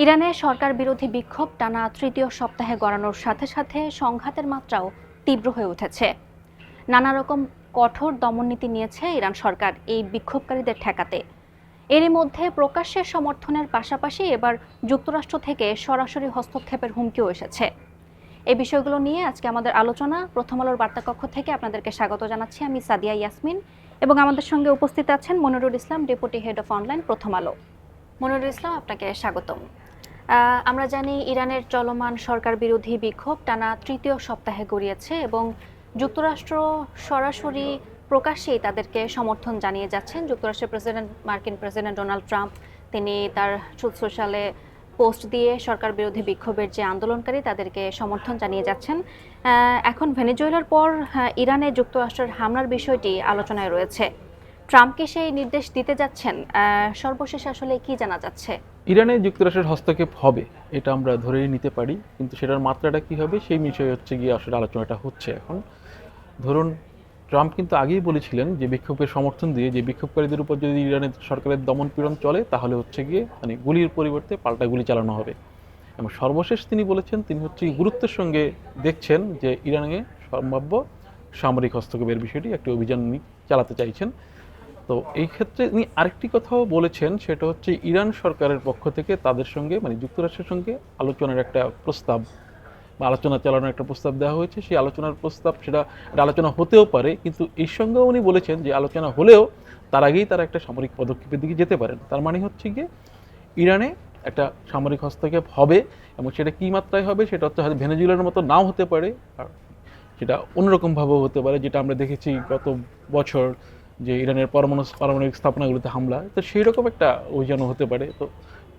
ইরানে সরকার বিরোধী বিক্ষোভ টানা তৃতীয় সপ্তাহে গড়ানোর সাথে সাথে সংঘাতের মাত্রাও তীব্র হয়ে উঠেছে। নানা রকম কঠোর দমননীতি নিয়েছে ইরান সরকার এই বিক্ষোভকারীদের ঠেকাতে। এরই মধ্যে প্রকাশ্যে সমর্থনের পাশাপাশি এবার যুক্তরাষ্ট্র থেকে সরাসরি হস্তক্ষেপের হুমকিও এসেছে। এই বিষয়গুলো নিয়ে আজকে আমাদের আলোচনা। প্রথম আলোর বার্তাকক্ষ থেকে আপনাদেরকে স্বাগত জানাচ্ছি আমি সাদিয়া ইয়াসমিন, এবং আমাদের সঙ্গে উপস্থিত আছেন মনিরুল ইসলাম, ডেপুটি হেড অফ অনলাইন প্রথম আলো। মনিরুল ইসলাম, আপনাকে স্বাগতম। আমরা জানি ইরানের চলমান সরকার বিরোধী বিক্ষোভ টানা তৃতীয় সপ্তাহে গড়িয়েছে এবং যুক্তরাষ্ট্র সরাসরি প্রকাশ্যেই তাদেরকে সমর্থন জানিয়ে যাচ্ছেন। যুক্তরাষ্ট্রের মার্কিন প্রেসিডেন্ট ডোনাল্ড ট্রাম্প তিনি তার সোশ্যালে পোস্ট দিয়ে সরকার বিরোধী বিক্ষোভের যে আন্দোলনকারী তাদেরকে সমর্থন জানিয়ে যাচ্ছেন। এখন ভেনেজুয়েলার পর ইরানে যুক্তরাষ্ট্রের হামলার বিষয়টি আলোচনায় রয়েছে। ট্রাম্পকে সেই নির্দেশ দিতে যাচ্ছেন, সর্বশেষ আসলে কি জানা যাচ্ছে? ইরানে যুক্তরাষ্ট্রের হস্তক্ষেপ হবে এটা আমরা ধরেই নিতে পারি, কিন্তু সেটার মাত্রাটা কি হবে সেই বিষয়ে গিয়ে আসলে আলোচনাটা হচ্ছে এখন। ধরুন, ট্রাম্প কিন্তু আগেই বলেছিলেন যে বিক্ষোভের সমর্থন দিয়ে যে বিক্ষোভকারীদের উপর যদি ইরানের সরকারের দমনপীড়ন চলে তাহলে গিয়ে গুলির পরিবর্তে পাল্টা গুলি চালানো হবে। এবং সর্বশেষ তিনি বলেছেন তিনি গুরুত্বের সঙ্গে দেখছেন যে ইরানে সম্ভাব্য সামরিক হস্তক্ষেপের বিষয়টি একটি অভিযান চালাতে চাইছেন। তো এই ক্ষেত্রে তিনি আরেকটি কথাও বলেছেন, সেটা ইরান সরকারের পক্ষ থেকে তাদের সঙ্গে যুক্তরাষ্ট্রের সঙ্গে আলোচনার একটা প্রস্তাব বা আলোচনা চালানোর একটা প্রস্তাব দেওয়া হয়েছে। সেই আলোচনার প্রস্তাব সেটা আলোচনা হতেও পারে, কিন্তু এর সঙ্গেও উনি বলেছেন যে আলোচনা হলেও তার আগেই তারা একটা সামরিক পদক্ষেপের দিকে যেতে পারেন। তার মানে গিয়ে ইরানে একটা সামরিক হস্তক্ষেপ হবে, এবং সেটা কী মাত্রায় হবে সেটা হয়তো ভেনেজুয়েলার মতো নাও হতে পারে, আর সেটা অন্যরকমভাবেও হতে পারে, যেটা আমরা দেখেছি গত বছর যে ইরানের পারমাণবিক স্থাপনাগুলোতে হামলা, তো সেই রকম একটা অভিযানও হতে পারে। তো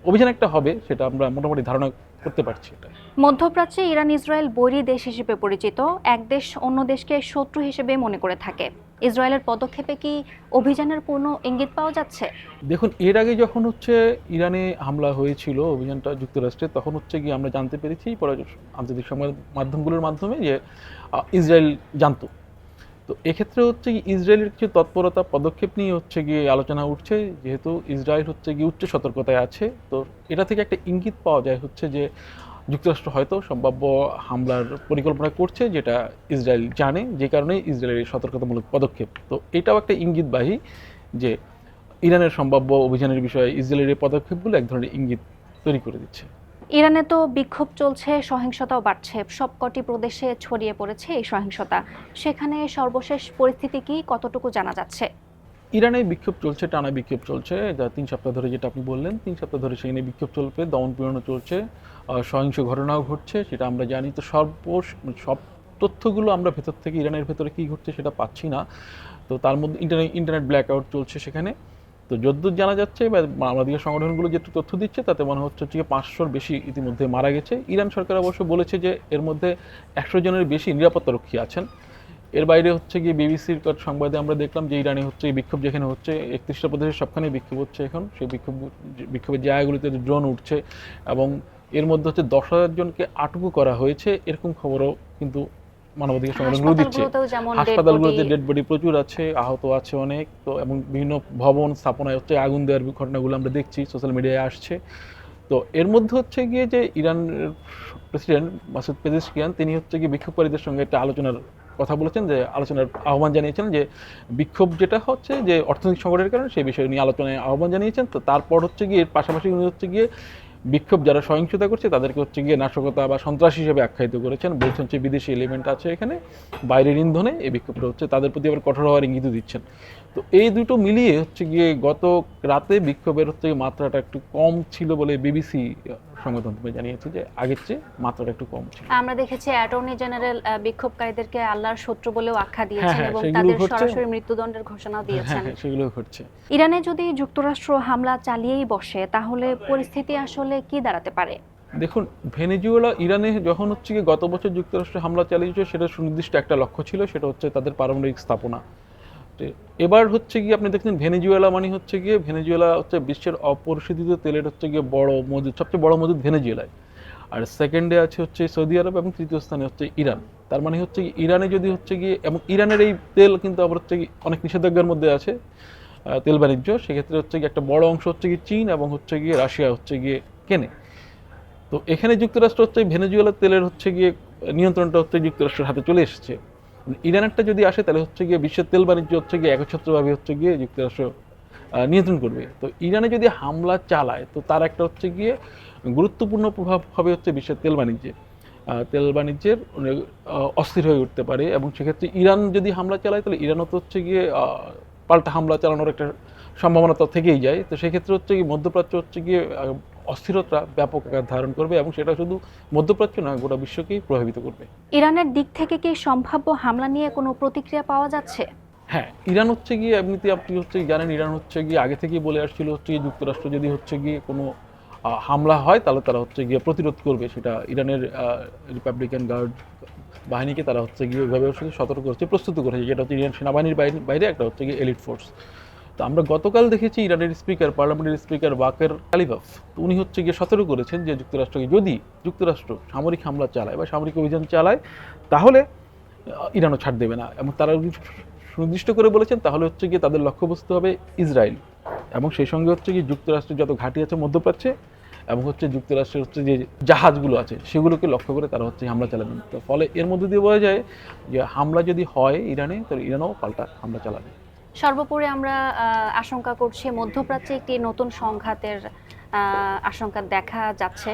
অভিযান একটা হবে, সেটা আমরা মোটামুটি ধারণা করতে পারছি। এটা মধ্যপ্রাচ্যে ইরান ইসরায়েল বৈরী দেশ হিসেবে পরিচিত। এক দেশ অন্য দেশকে শত্রু হিসেবে মনে করে থাকে। ইসরায়েলের পদক্ষেপে কি অভিযানের পূর্ণ ইঙ্গিত পাওয়া যাচ্ছে? দেখুন, এর আগে যখন ইরানে হামলা হয়েছিল অভিযানটা যুক্তরাষ্ট্রে, তখন গিয়ে আমরা জানতে পেরেছি আন্তর্জাতিক সংবাদ মাধ্যমগুলোর মাধ্যমে যে ইসরায়েল জানতো। তো এক্ষেত্রে ইসরায়েলের কিছু তৎপরতা পদক্ষেপ নিয়ে গিয়ে আলোচনা উঠছে, যেহেতু ইসরায়েল গিয়ে উচ্চ সতর্কতায় আছে। তো এটা থেকে একটা ইঙ্গিত পাওয়া যায় যে যুক্তরাষ্ট্র হয়তো সম্ভাব্য হামলার পরিকল্পনা করছে, যেটা ইসরায়েল জানে, যে কারণে ইসরায়েলের সতর্কতামূলক পদক্ষেপ। তো এটাও একটা ইঙ্গিতবাহী যে ইরানের সম্ভাব্য অভিযানের বিষয়ে ইসরায়েলের পদক্ষেপগুলো এক ধরনের ইঙ্গিত তৈরি করে দিচ্ছে। ইরানে তো বিক্ষোভ চলছে, সহিংসতাও বাড়ছে, সবকটি প্রদেশে ছড়িয়ে পড়েছে এই সহিংসতা। সেখানে সর্বশেষ পরিস্থিতি কি, কতটুকু জানা যাচ্ছে? ইরানে বিক্ষোভ চলছে, টানা বিক্ষোভ চলছে, যা 3 সপ্তাহ ধরে, যেটা আপনি বললেন 3 সপ্তাহ ধরে সেখানে বিক্ষোভ চলবে, দমনপীড়নও চলছে, সহিংস ঘটনাও ঘটছে, সেটা আমরা জানি। তো সব তথ্যগুলো আমরা ভেতর থেকে ইরানের ভেতরে কী ঘটছে সেটা পাচ্ছি না। তো তার মধ্যে ইন্টারনেট ব্ল্যাকআউট চলছে সেখানে। তো যদ্দূর জানা যাচ্ছে বা মানবাধিকার সংগঠনগুলো যেটু তথ্য দিচ্ছে তাতে মনে হচ্ছে 500-র বেশি ইতিমধ্যে মারা গেছে। ইরান সরকার অবশ্য বলেছে যে এর মধ্যে 100 জনের বেশি নিরাপত্তারক্ষী আছেন। এর বাইরে গিয়ে বিবিসির সংবাদে আমরা দেখলাম যে ইরানে এই বিক্ষোভ যেখানে হচ্ছে 31টা প্রদেশের সবখানে বিক্ষোভ হচ্ছে এখন। সেই বিক্ষোভের জায়গাগুলিতে ড্রোন উঠছে, এবং এর মধ্যে 10,000 জনকে আটকও করা হয়েছে, এরকম খবরও কিন্তু মানবাধিকার সংগঠনগুলো দিচ্ছে। হাসপাতালগুলোতে ডেড বডি প্রচুর আছে, আহত আছে অনেক। তো এবং বিভিন্ন ভবন স্থাপনায় আগুন দেওয়ার ঘটনাগুলো আমরা দেখছি, সোশ্যাল মিডিয়ায় আসছে। তো এর মধ্যে গিয়ে যে ইরানের প্রেসিডেন্ট মাসুদ পেজেশকিয়ান তিনি গিয়ে বিক্ষোভকারীদের সঙ্গে একটা আলোচনার কথা বলেছেন, যে আলোচনার আহ্বান জানিয়েছেন, যে বিক্ষোভ যেটা হচ্ছে যে অর্থনৈতিক সংকটের কারণে সেই বিষয় নিয়ে আলোচনায় আহ্বান জানিয়েছেন। তো তারপর গিয়ে এর পাশাপাশি উনি গিয়ে বিক্ষোভ যারা সহিংসতা করছে তাদেরকে গিয়ে নাশকতা বা সন্ত্রাসী হিসেবে আখ্যায়িত করেছেন, বলছেন বিদেশি এলিমেন্ট আছে এখানে, বাইরের ইন্ধনে এই বিক্ষোভটা তাদের প্রতি আবার কঠোর হওয়ার ইঙ্গিত দিচ্ছেন। তো এই দুটো মিলিয়ে গিয়ে গত রাতে বিক্ষোভের মাত্রাটা একটু কম ছিল বলে বিবিসি সংবাদ মাধ্যমে জানিয়েছে, যে আগের চেয়ে মাত্রাটা একটু কম ছিল। আমরা দেখেছি অ্যাটর্নি জেনারেল বিক্ষোভকারীদেরকে আল্লাহর শত্রু বলেও আখ্যা দিয়েছেন এবং তাদের সরাসরি মৃত্যুদণ্ডের ঘোষণা দিয়েছেন। সেগুলো ঘটছে। ইরানে যদি যুক্তরাষ্ট্র হামলা চালিয়েই বসে তাহলে পরিস্থিতি আসলে কি দাঁড়াতে পারে? দেখুন, ভেনেজুয়েলা ইরানে যখন গিয়ে গত বছর যুক্তরাষ্ট্র হামলা চালিয়েছে, সেটা সুনির্দিষ্ট একটা লক্ষ্য ছিল, সেটা তাদের পারমাণবিক স্থাপনা। এবার গিয়ে আপনি দেখছেন ভেনেজুয়েলা ভেনেজুয়েলা বিশ্বের অপরিশোধিত তেলের গিয়ে বড় মজুদ, সবচেয়ে বড় মজুদ ভেনেজুয়েলায়। আর সেকেন্ডে আছে সৌদি আরব, এবং তৃতীয় স্থানে ইরান। তার মানে ইরানে যদি গিয়ে, এবং ইরানের এই তেল কিন্তু আবার অনেক নিষেধাজ্ঞার মধ্যে আছে তেল বাণিজ্য, সেক্ষেত্রে গিয়ে একটা বড় অংশ গিয়ে চীন এবং গিয়ে রাশিয়া গিয়ে কেনে। তো এখানে যুক্তরাষ্ট্র হচ্ছে ভেনেজুয়েলার তেলের হচ্ছে গিয়ে নিয়ন্ত্রণটা হচ্ছে যুক্তরাষ্ট্রের হাতে চলে এসেছে। ইরানেরটা যদি আসে তাহলে হচ্ছে গিয়ে বিশ্বের তেল বাণিজ্য হচ্ছে গিয়ে একচ্ছত্রভাবে হচ্ছে গিয়ে যুক্তরাষ্ট্র নিয়ন্ত্রণ করবে। তো ইরানে যদি হামলা চালায় তো তার একটা হচ্ছে গিয়ে গুরুত্বপূর্ণ প্রভাব হবে হচ্ছে বিশ্বের তেল বাণিজ্যে। তেল বাণিজ্যের অস্থির হয়ে উঠতে পারে, এবং সেক্ষেত্রে ইরান যদি হামলা চালায় তাহলে ইরানও তো হচ্ছে গিয়ে পাল্টা হামলা চালানোর একটা সম্ভাবনা তো থেকেই যায়। তো সেক্ষেত্রে হচ্ছে কি মধ্যপ্রাচ্য হচ্ছে গিয়ে অস্থিরতা ব্যাপক আকার ধারণ করবে, এবং সেটা শুধু মধ্যপ্রাচ্য না, গোটা বিশ্বকেই প্রভাবিত করবে। ইরানের দিক থেকে কি সম্ভাব্য হামলা নিয়ে কোনো প্রতিক্রিয়া পাওয়া যাচ্ছে? হ্যাঁ, ইরান হচ্ছে গিয়ে এমনিতে আপনি হচ্ছে জানেন, ইরান হচ্ছে গিয়ে আগে থেকেই বলে আসছিল হচ্ছে গিয়ে যুক্তরাষ্ট্র যদি হচ্ছে গিয়ে কোনো হামলা হয় তাহলে তারা হচ্ছে গিয়ে প্রতিরোধ করবে। সেটা ইরানের রিপাবলিকান গার্ড বাহিনীকে তারা হচ্ছে গিয়ে ওইভাবে সতর্ক করছে, প্রস্তুত করেছে, যেটা হচ্ছে ইরান সেনাবাহিনীর বাইরে একটা হচ্ছে গিয়ে এলিট ফোর্স। তো আমরা গতকাল দেখেছি ইরানের স্পিকার, পার্লামেন্টের স্পিকার বাকের কালিবাফ, তো উনি হচ্ছে গিয়ে সতর্ক করেছেন যে যুক্তরাষ্ট্রকে যদি যুক্তরাষ্ট্র সামরিক হামলা চালায় বা সামরিক অভিযান চালায় তাহলে ইরানও ছাড় দেবে না, এবং তারা সুনির্দিষ্ট করে বলেছেন তাহলে হচ্ছে গিয়ে তাদের লক্ষ্যবস্তু হবে ইসরায়েল, এবং সেই সঙ্গে হচ্ছে গিয়ে যুক্তরাষ্ট্রের যত ঘাঁটি আছে মধ্যপ্রাচ্যে, এবং হচ্ছে যুক্তরাষ্ট্রের হচ্ছে যে জাহাজগুলো আছে সেগুলোকে লক্ষ্য করে তারা হচ্ছে হামলা চালাবেন। তো ফলে এর মধ্যে দিয়ে বোঝা যায় যে হামলা যদি হয় ইরানে, তাহলে ইরানও পাল্টা হামলা চালাবে। সর্বোপরি আমরা আশঙ্কা করছি মধ্যপ্রাচ্যে একটি নতুন সংঘাতের আশঙ্কা দেখা যাচ্ছে।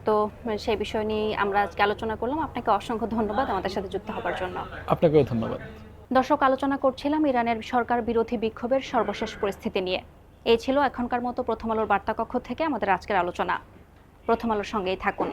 তো সেই বিষয় নিয়ে আমরা আজকে আলোচনা করলাম। আপনাকে অসংখ্য ধন্যবাদ আমাদের সাথে যুক্ত হবার জন্য। আপনাকেও ধন্যবাদ। দর্শক, আলোচনা করছিলাম ইরানের সরকার বিরোধী বিক্ষোভের সর্বশেষ পরিস্থিতি নিয়ে। এই ছিল এখনকার মতো প্রথম আলোর বার্তা কক্ষ থেকে আমাদের আজকের আলোচনা। প্রথম আলোর সঙ্গেই থাকুন।